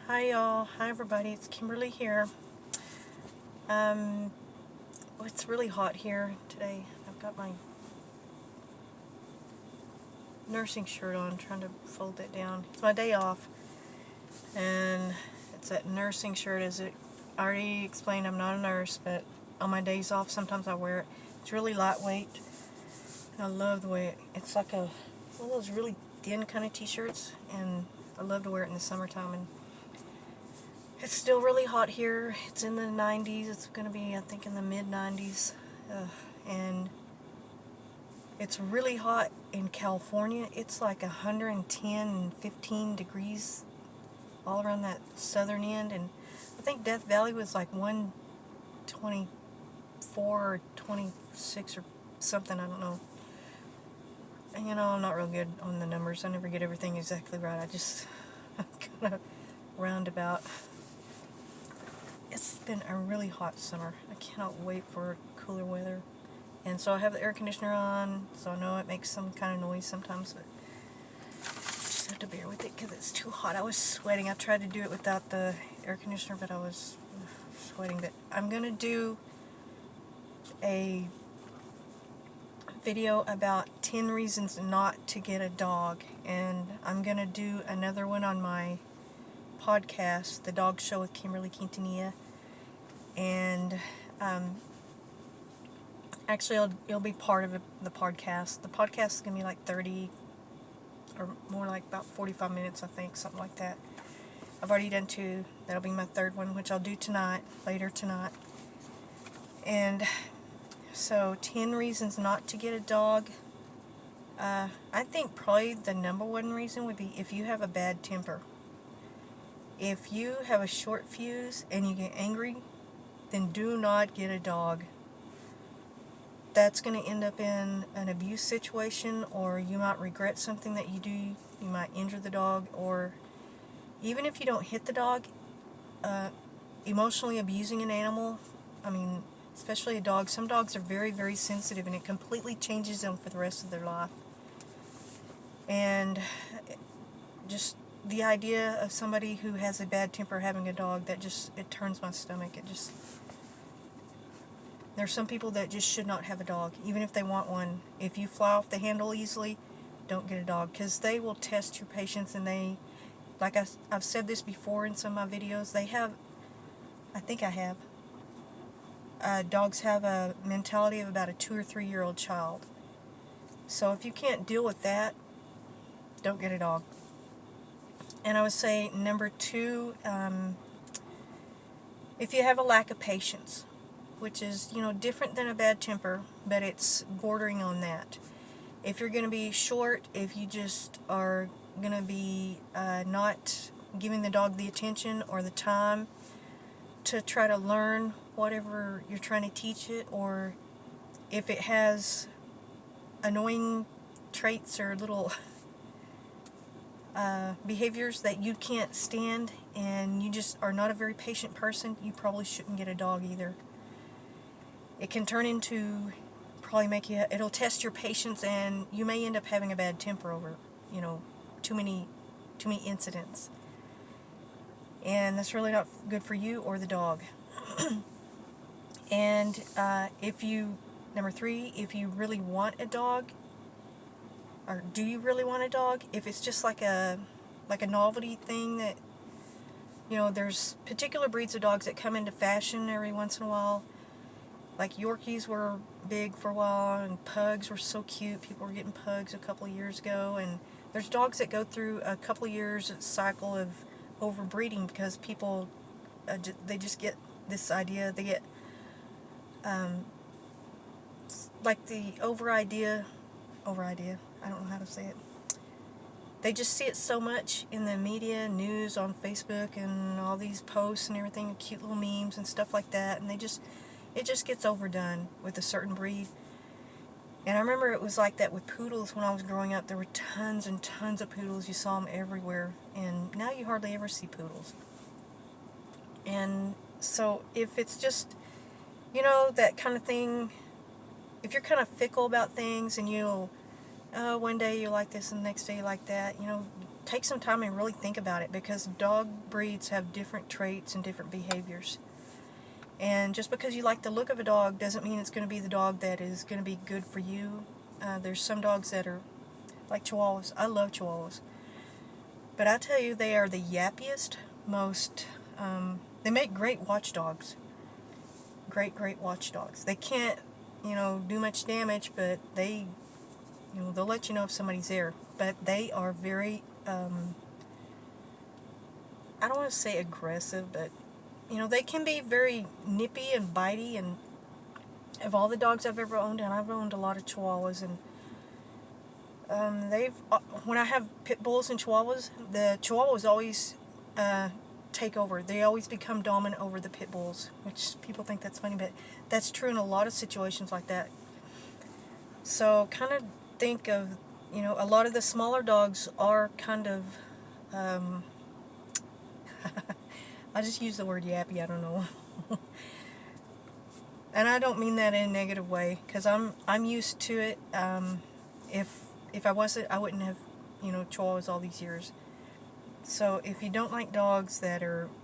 Hi y'all, hi everybody, it's Kimberly here. It's really hot here today. I've got my nursing shirt on, trying to fold it down. It's my day off, and it's that nursing shirt. As it already explained, I'm not a nurse, but on my days off sometimes I wear it. It's really lightweight, and I love the way it's like one of those really thin kind of t-shirts, and I love to wear it in the summertime. And it's still really hot here. It's in the 90s. It's going to be, I think, in the mid-90s. And it's really hot in California. It's like 110 and 15 degrees all around that southern end. And I think Death Valley was like 124 or 26 or something. I don't know. And, I'm not real good on the numbers. I never get everything exactly right. I'm kind of roundabout. It's been a really hot summer. I cannot wait for cooler weather. And so I have the air conditioner on, so I know it makes some kind of noise sometimes, but just have to bear with it because it's too hot. I was sweating. I tried to do it without the air conditioner, but I was sweating. But I'm going to do a video about 10 reasons not to get a dog, and I'm going to do another one on my podcast, The Dog Show with Kimberly Quintanilla. And actually it'll be part of the podcast. The podcast is going to be like 30 or more, like about 45 minutes, I think, something like that. I've already done 2. That'll be my 3rd one, which I'll do later tonight. And so 10 reasons not to get a dog. I think probably the number one reason would be if you have a bad temper. If you have a short fuse and you get angry, then do not get a dog. That's going to end up in an abuse situation, or you might regret something that you do. You might injure the dog, or even if you don't hit the dog, emotionally abusing an animal, especially a dog. Some dogs are very, very sensitive, and it completely changes them for the rest of their life. And just the idea of somebody who has a bad temper having a dog, it turns my stomach. There's some people that just should not have a dog, even if they want one. If you fly off the handle easily, don't get a dog, because they will test your patience, and like I've said this before in some of my videos, dogs have a mentality of about a 2 or 3 year old child. So if you can't deal with that, don't get a dog. And I would say number 2, if you have a lack of patience, which is, different than a bad temper, but it's bordering on that. If you're going to be short, if you just are going to be not giving the dog the attention or the time to try to learn whatever you're trying to teach it, or if it has annoying traits or little behaviors that you can't stand, and you just are not a very patient person, you probably shouldn't get a dog either. It can turn into it'll test your patience, and you may end up having a bad temper over, too many incidents. And that's really not good for you or the dog. And number 3, if you really want a dog, or do you really want a dog? If it's just like a novelty thing that, there's particular breeds of dogs that come into fashion every once in a while. Like Yorkies were big for a while, and Pugs were so cute. People were getting Pugs a couple of years ago, and there's dogs that go through a couple of years cycle of overbreeding because people, they just get this idea. They get like the over idea. I don't know how to say it. They just see it so much in the media, news, on Facebook, and all these posts and everything, cute little memes and stuff like that, and it just gets overdone with a certain breed. And I remember it was like that with poodles when I was growing up. There were tons and tons of poodles. You saw them everywhere, and now you hardly ever see poodles. And so if it's just, that kind of thing, if you're kind of fickle about things, and one day you like this and the next day you like that, take some time and really think about it, because dog breeds have different traits and different behaviors. And just because you like the look of a dog doesn't mean it's going to be the dog that is going to be good for you. There's some dogs that are like Chihuahuas. I love Chihuahuas. But I tell you, they are the yappiest, most, they make great watchdogs. Great watchdogs. They can't, do much damage, but they, they'll let you know if somebody's there. But they are very, I don't want to say aggressive, but, they can be very nippy and bitey. And of all the dogs I've ever owned, and I've owned a lot of Chihuahuas, and when I have pit bulls and Chihuahuas, the Chihuahuas always take over. They always become dominant over the pit bulls, which people think that's funny, but that's true in a lot of situations like that. So kind of think of, a lot of the smaller dogs are kind of, I just use the word yappy, I don't know. And I don't mean that in a negative way, because I'm used to it. If I wasn't, I wouldn't have, Chihuahuas all these years. So if you don't like dogs that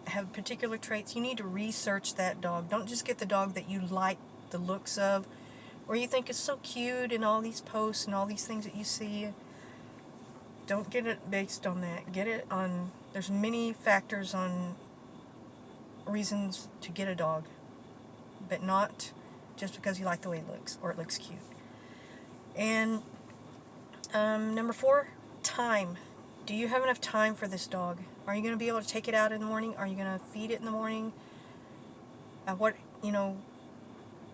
have particular traits, you need to research that dog. Don't just get the dog that you like the looks of, or you think is so cute in all these posts and all these things that you see. Don't get it based on that. Get it on, there's many factors on reasons to get a dog, but not just because you like the way it looks or it looks cute. And number 4, time. Do you have enough time for this dog? Are you going to be able to take it out in the morning? Are you going to feed it in the morning?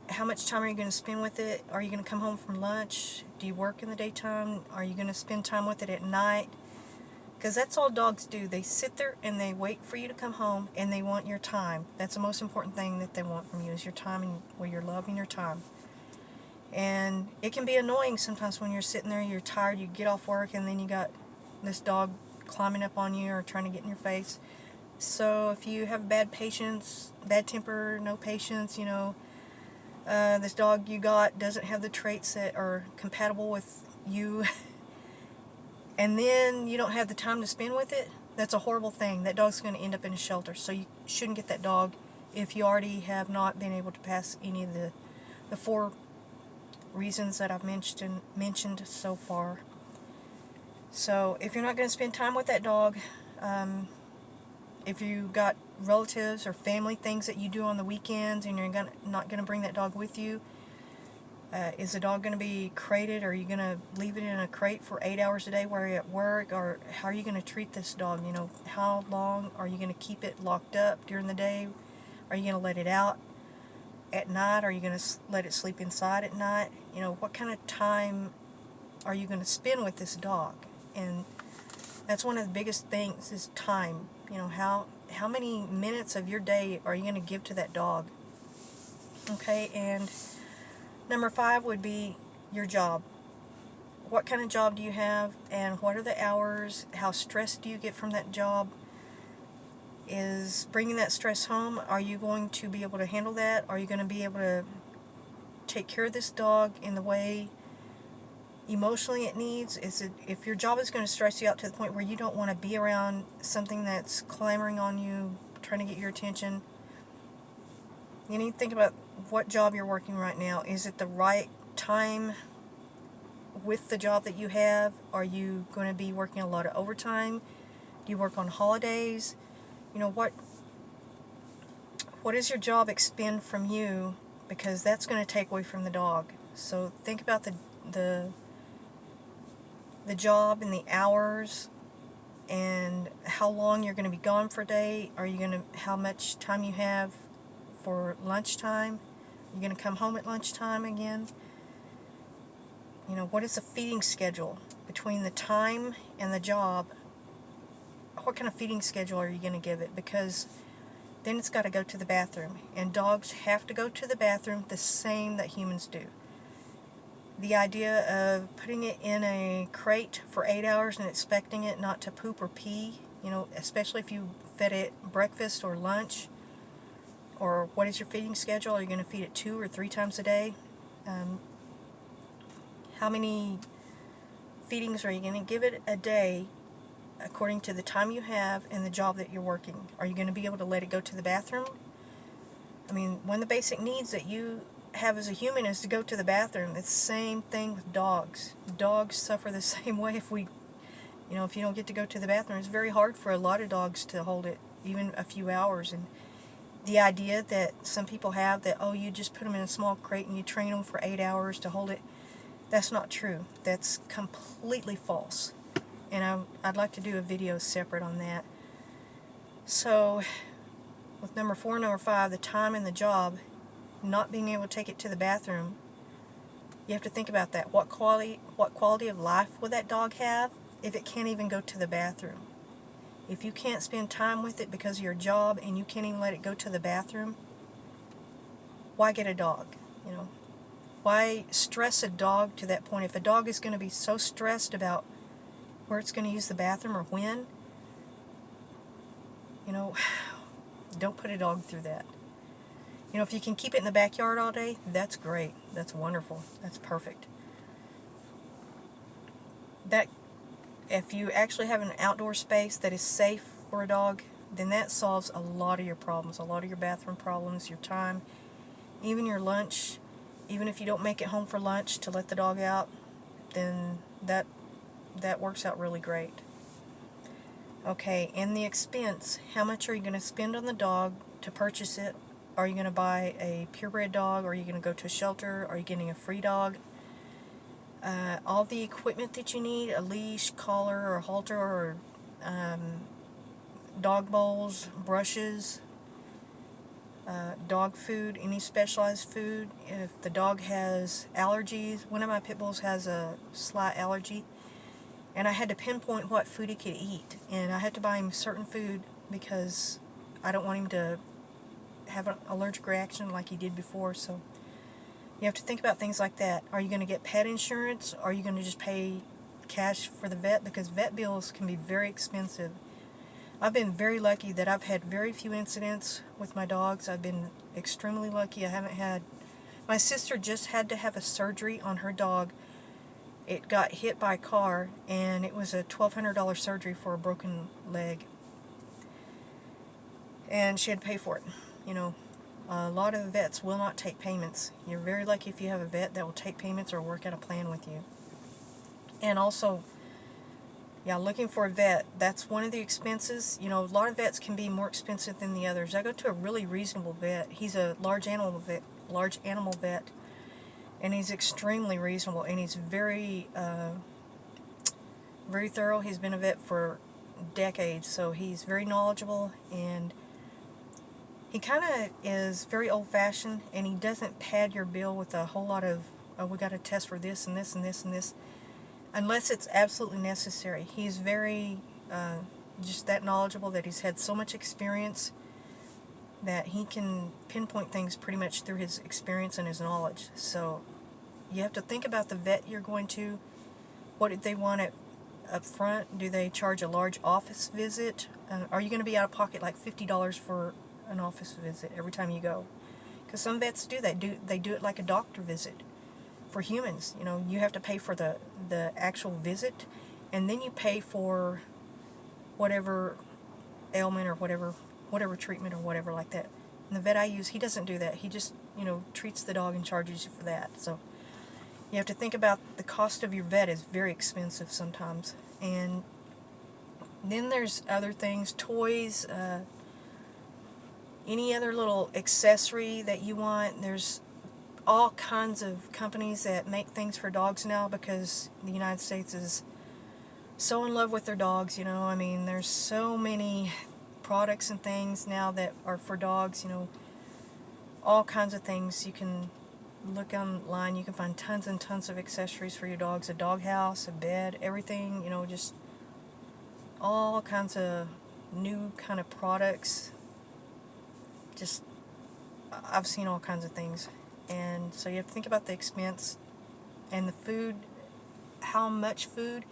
How much time are you going to spend with it? Are you going to come home from lunch? Do you work in the daytime? Are you going to spend time with it at night? Because that's all dogs do. They sit there and they wait for you to come home, and they want your time. That's the most important thing that they want from you, is your time, and your love and your time. And it can be annoying sometimes when you're sitting there, you're tired, you get off work, and then you got this dog climbing up on you or trying to get in your face. So if you have bad patience, bad temper, no patience, this dog you got doesn't have the traits that are compatible with you, and then you don't have the time to spend with it, that's a horrible thing. That dog's going to end up in a shelter. So you shouldn't get that dog if you already have not been able to pass any of the 4 reasons that I've mentioned so far. So if you're not going to spend time with that dog, if you got relatives or family things that you do on the weekends and you're not going to bring that dog with you, is the dog going to be crated, or are you going to leave it in a crate for 8 hours a day while you're at work? Or how are you going to treat this dog? How long are you going to keep it locked up during the day? Are you going to let it out at night? Are you going to let it sleep inside at night? What kind of time are you going to spend with this dog? And that's one of the biggest things, is time. How many minutes of your day are you going to give to that dog? Okay, and number 5 would be your job. What kind of job do you have, and what are the hours? How stressed do you get from that job? Is bringing that stress home, are you going to be able to handle that? Are you going to be able to take care of this dog in the way emotionally it needs? If your job is going to stress you out to the point where you don't want to be around something that's clamoring on you, trying to get your attention, you need to think about what job you're working right now. Is it the right time with the job that you have? Are you going to be working a lot of overtime? Do you work on holidays? What does your job expend from you? Because that's going to take away from the dog. So think about the job and the hours, and how long you're going to be gone for a day. How much time you have for lunchtime? You're going to come home at lunchtime again? What is the feeding schedule between the time and the job? What kind of feeding schedule are you going to give it? Because then it's got to go to the bathroom, and dogs have to go to the bathroom the same that humans do. The idea of putting it in a crate for 8 hours and expecting it not to poop or pee, especially if you fed it breakfast or lunch, or what is your feeding schedule? Are you going to feed it 2 or 3 times a day? How many feedings are you going to give it a day according to the time you have and the job that you're working. Are you going to be able to let it go to the bathroom? I mean, one of the basic needs that you have as a human is to go to the bathroom. It's the same thing with dogs. Dogs suffer the same way if if you don't get to go to the bathroom. It's very hard for a lot of dogs to hold it even a few hours. And the idea that some people have that, oh, you just put them in a small crate and you train them for 8 hours to hold it, that's not true. That's completely false. And I'd like to do a video separate on that. So, with number 4 and number 5, the time and the job, not being able to take it to the bathroom, you have to think about that. What quality of life will that dog have if it can't even go to the bathroom? If you can't spend time with it because of your job and you can't even let it go to the bathroom, why get a dog? Why stress a dog to that point? If a dog is going to be so stressed about where it's going to use the bathroom or when, don't put a dog through that. If you can keep it in the backyard all day, that's great. That's wonderful. That's perfect. If you actually have an outdoor space that is safe for a dog, then that solves a lot of your problems, a lot of your bathroom problems, your time, even your lunch. Even if you don't make it home for lunch to let the dog out, then that works out really great. Okay, and the expense, how much are you going to spend on the dog to purchase it? Are you going to buy a purebred dog? Are you going to go to a shelter? Are you getting a free dog? All the equipment that you need, a leash, collar, or halter, or dog bowls, brushes, dog food, any specialized food. If the dog has allergies, one of my pit bulls has a slight allergy, and I had to pinpoint what food he could eat, and I had to buy him certain food because I don't want him to have an allergic reaction like he did before. So you have to think about things like that. Are you going to get pet insurance? Or are you going to just pay cash for the vet? Because vet bills can be very expensive. I've been very lucky that I've had very few incidents with my dogs. I've been extremely lucky. I haven't had... My sister just had to have a surgery on her dog. It got hit by a car, and it was a $1,200 surgery for a broken leg. And she had to pay for it. A lot of vets will not take payments. You're very lucky if you have a vet that will take payments or work out a plan with you. And also, looking for a vet, that's one of the expenses. A lot of vets can be more expensive than the others. I go to a really reasonable vet. He's a large animal vet, and he's extremely reasonable, and he's very, very thorough. He's been a vet for decades, so he's very knowledgeable, and he kind of is very old-fashioned, and he doesn't pad your bill with a whole lot of, oh, we got to test for this and this and this and this, unless it's absolutely necessary. He's very just that knowledgeable, that he's had so much experience that he can pinpoint things pretty much through his experience and his knowledge. So you have to think about the vet you're going to. What do they want up front? Do they charge a large office visit? Are you going to be out of pocket like $50 for an office visit every time you go? Because some vets do that. They do it like a doctor visit for humans. You have to pay for the actual visit, and then you pay for whatever ailment or whatever treatment or whatever like that. And the vet I use, he doesn't do that. He just treats the dog and charges you for that. So you have to think about the cost of your vet is very expensive sometimes. And then there's other things, toys, any other little accessory that you want. There's all kinds of companies that make things for dogs now, because the United States is so in love with their dogs. There's so many products and things now that are for dogs. All kinds of things. You can look online, you can find tons and tons of accessories for your dogs, a dog house, a bed, everything, just all kinds of new kind of products. Just, I've seen all kinds of things. And so you have to think about the expense and the food, how much food,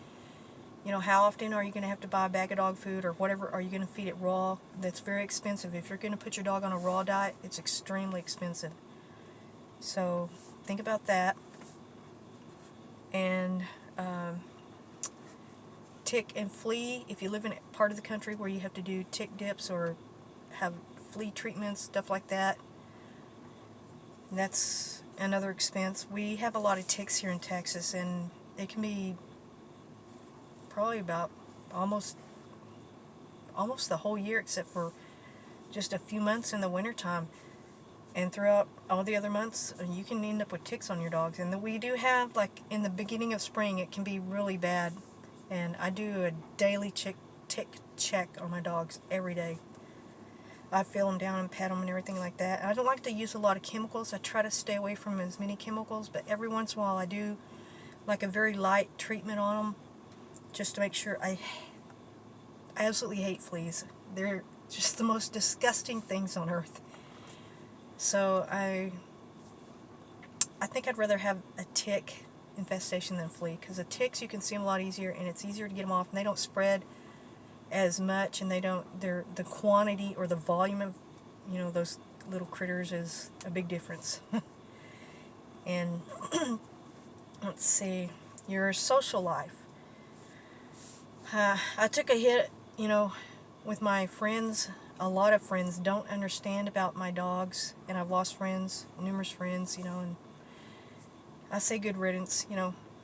how often are you going to have to buy a bag of dog food or whatever. Are you going to feed it raw? That's very expensive. If you're going to put your dog on a raw diet, it's extremely expensive. So think about that. And tick and flea, if you live in a part of the country where you have to do tick dips or have flea treatments, stuff like that, that's another expense. We have a lot of ticks here in Texas, and it can be probably about almost the whole year, except for just a few months in the wintertime. And throughout all the other months, you can end up with ticks on your dogs. And we do have, like, in the beginning of spring, it can be really bad. And I do a daily tick check on my dogs every day. I feel them down and pet them and everything like that. I don't like to use a lot of chemicals. I try to stay away from as many chemicals, but every once in a while I do like a very light treatment on them, just to make sure. I absolutely hate fleas. They're just the most disgusting things on earth. So I think I'd rather have a tick infestation than flea, because the ticks, you can see them a lot easier, and it's easier to get them off, and they don't spread as much, and the quantity or the volume of, those little critters is a big difference. And let's see, your social life. I took a hit, with my friends. A lot of friends don't understand about my dogs, and I've lost friends, numerous friends, and I say good riddance.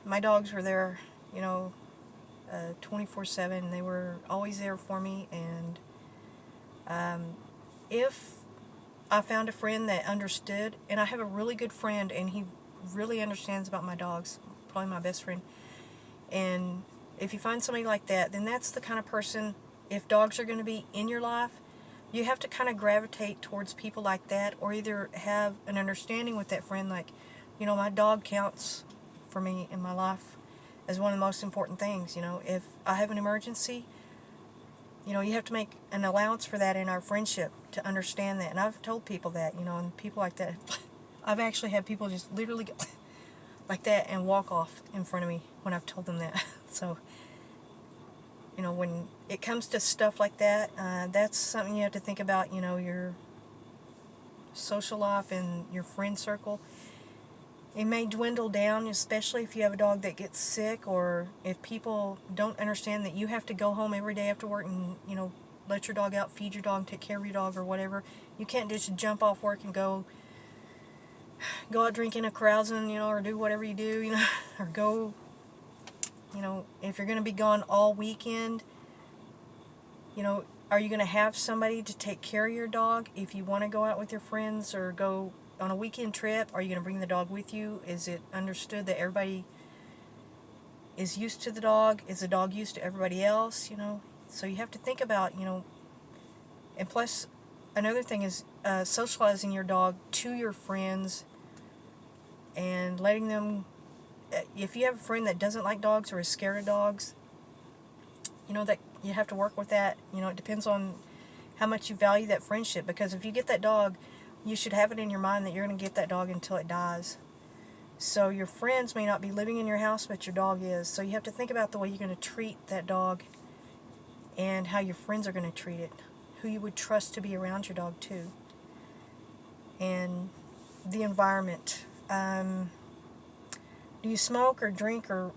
My dogs were there, 24/7. They were always there for me, and if I found a friend that understood, and I have a really good friend, and he really understands about my dogs, probably my best friend, and if you find somebody like that, then that's the kind of person, if dogs are going to be in your life, you have to kind of gravitate towards people like that, or either have an understanding with that friend, like, my dog counts for me in my life as one of the most important things. If I have an emergency, you have to make an allowance for that in our friendship to understand that. And I've told people that, and people like that, I've actually had people just literally go like that and walk off in front of me when I've told them that. So, when it comes to stuff like that, that's something you have to think about, your social life and your friend circle. It may dwindle down, especially if you have a dog that gets sick, or if people don't understand that you have to go home every day after work and, let your dog out, feed your dog, take care of your dog or whatever. You can't just jump off work and go out drinking or carousing, or do whatever you do, or go, if you're going to be gone all weekend, are you going to have somebody to take care of your dog? If you want to go out with your friends or go on a weekend trip, are you going to bring the dog with you? Is it understood that everybody is used to the dog? Is the dog used to everybody else? So you have to think about, and plus another thing is socializing your dog to your friends and letting them, if you have a friend that doesn't like dogs or is scared of dogs, that you have to work with that. It depends on how much you value that friendship, because if you get that dog, you should have it in your mind that you're going to get that dog until it dies. So your friends may not be living in your house, but your dog is. So you have to think about the way you're going to treat that dog and how your friends are going to treat it, who you would trust to be around your dog too. And the environment. Do you smoke or drink or,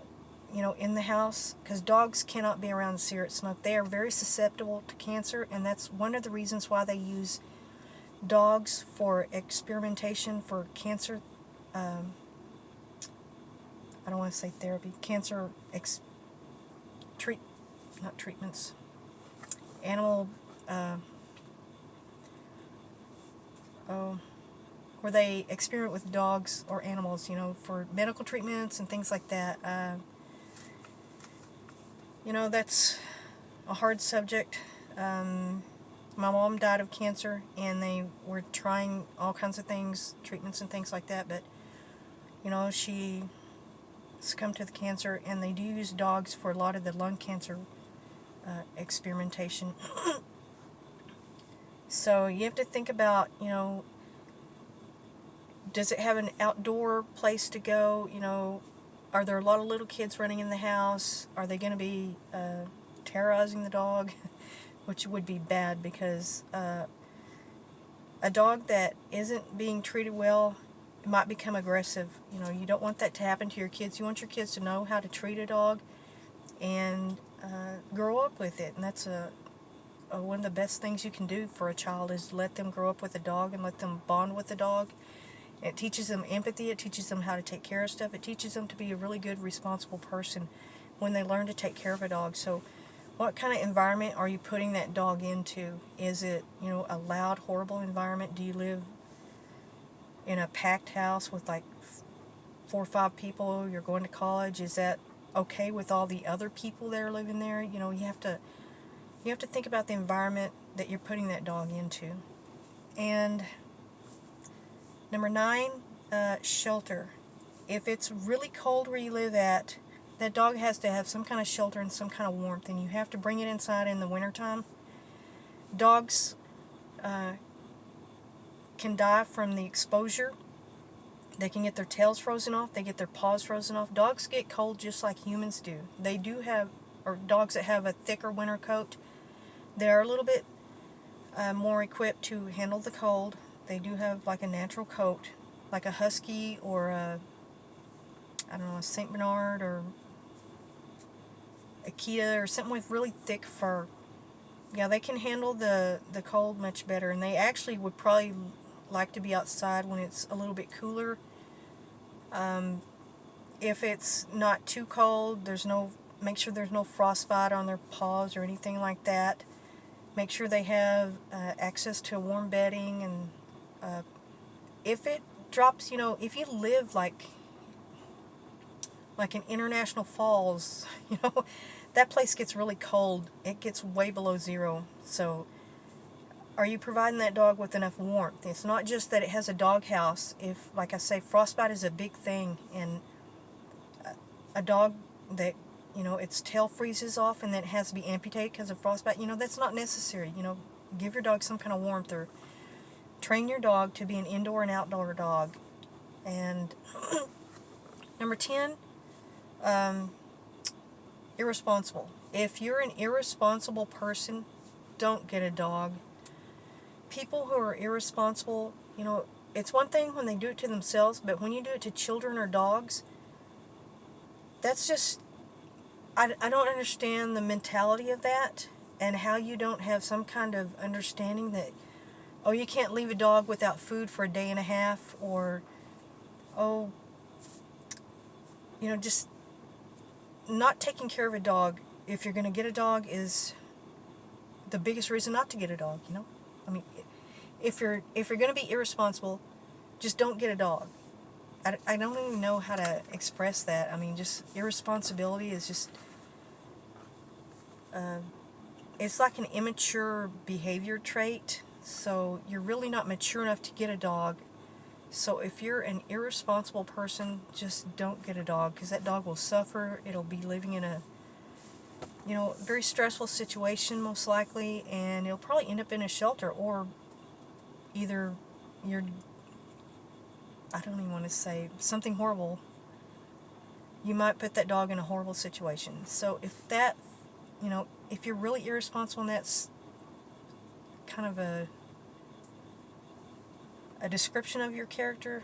in the house? Because dogs cannot be around cigarette smoke. They are very susceptible to cancer, and that's one of the reasons why they use dogs for experimentation for cancer. I don't want to say therapy. Cancer not treatments. Animal. Where they experiment with dogs or animals, for medical treatments and things like that. That's a hard subject. My mom died of cancer, and they were trying all kinds of things, treatments and things like that, but, she succumbed to the cancer, and they do use dogs for a lot of the lung cancer experimentation. So you have to think about, does it have an outdoor place to go? Are there a lot of little kids running in the house? Are they going to be terrorizing the dog? Which would be bad, because a dog that isn't being treated well might become aggressive. You don't want that to happen to your kids. You want your kids to know how to treat a dog, and grow up with it. And that's one of the best things you can do for a child is let them grow up with a dog and let them bond with the dog. It teaches them empathy. It teaches them how to take care of stuff. It teaches them to be a really good, responsible person when they learn to take care of a dog. So what kind of environment are you putting that dog into? Is it, a loud, horrible environment? Do you live in a packed house with like 4 or 5 people? You're going to college. Is that okay with all the other people that are living there? You have to think about the environment that you're putting that dog into. And number 9, shelter. If it's really cold where you live at, that dog has to have some kind of shelter and some kind of warmth, and you have to bring it inside in the wintertime. Dogs can die from the exposure. They can get their tails frozen off. They get their paws frozen off. Dogs get cold just like humans do. They do have, or dogs that have a thicker winter coat, they are a little bit more equipped to handle the cold. They do have like a natural coat, like a husky or a Saint Bernard or Akita or something with really thick fur. Yeah, they can handle the cold much better, and they actually would probably like to be outside when it's a little bit cooler. If it's not too cold, make sure there's no frostbite on their paws or anything like that. Make sure they have access to warm bedding, and if it drops, if you live like in International Falls, that place gets really cold. It gets way below zero. So are you providing that dog with enough warmth? It's not just that it has a dog house. If, like I say, frostbite is a big thing, and a dog that, its tail freezes off and then it has to be amputated because of frostbite, that's not necessary. Give your dog some kind of warmth, or train your dog to be an indoor and outdoor dog. And number 10, irresponsible. If you're an irresponsible person, don't get a dog. People who are irresponsible, it's one thing when they do it to themselves, but when you do it to children or dogs, that's just, I don't understand the mentality of that, and how you don't have some kind of understanding that, you can't leave a dog without food for a day and a half, or, just not taking care of a dog, if you're going to get a dog, is the biggest reason not to get a dog, I mean, if you're going to be irresponsible, just don't get a dog. I don't even know how to express that. I mean, just irresponsibility is just, it's like an immature behavior trait, so you're really not mature enough to get a dog. So if you're an irresponsible person, just don't get a dog, because that dog will suffer. It'll be living in a, very stressful situation most likely, and it'll probably end up in a shelter, or either I don't even want to say something horrible. You might put that dog in a horrible situation. So if that, if you're really irresponsible and that's kind of a description of your character,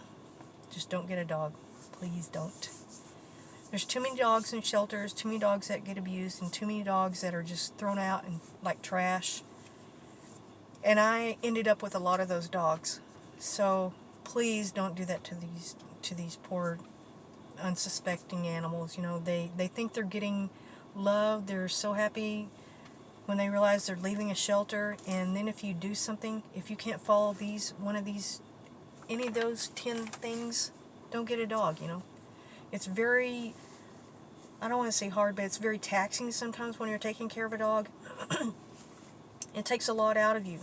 just don't get a dog. Please don't. There's too many dogs in shelters, too many dogs that get abused, and too many dogs that are just thrown out and like trash. And I ended up with a lot of those dogs. So please don't do that to these poor unsuspecting animals. They think they're getting love. They're so happy when they realize they're leaving a shelter, and then if you do something, if you can't follow any of those 10 things, don't get a dog. It's very, I don't want to say hard, but it's very taxing sometimes when you're taking care of a dog. It takes a lot out of you.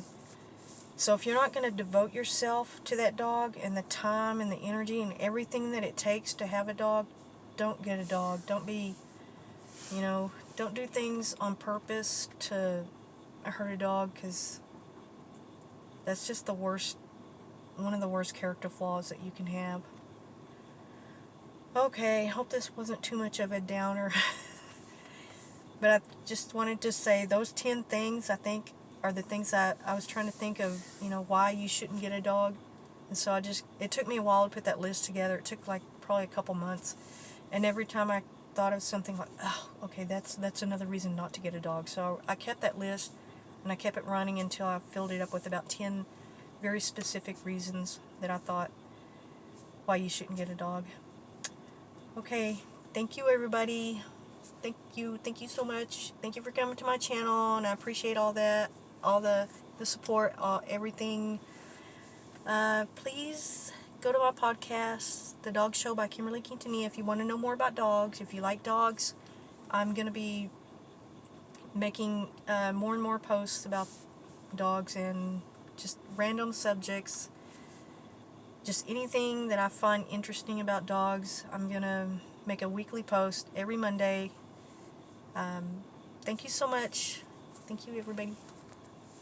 So if you're not going to devote yourself to that dog, and the time and the energy and everything that it takes to have a dog, don't get a dog. Don't be, don't do things on purpose to hurt a dog, because that's just the worst, one of the worst character flaws that you can have. Okay, hope this wasn't too much of a downer. But I just wanted to say those 10 things, I think, are the things I was trying to think of, why you shouldn't get a dog. And so it took me a while to put that list together. It took probably a couple months. And every time I thought of something like, oh, okay, that's another reason not to get a dog. So I kept that list, and I kept it running until I filled it up with about 10 very specific reasons that I thought why you shouldn't get a dog. Okay, thank you everybody. Thank you so much. Thank you for coming to my channel, and I appreciate all that, all the support, everything. Please go to my podcast, The Dog Show by Kimberly Quintanilla, if you want to know more about dogs. If you like dogs, I'm going to be making more and more posts about dogs and just random subjects. Just anything that I find interesting about dogs. I'm going to make a weekly post every Monday. Thank you so much. Thank you, everybody.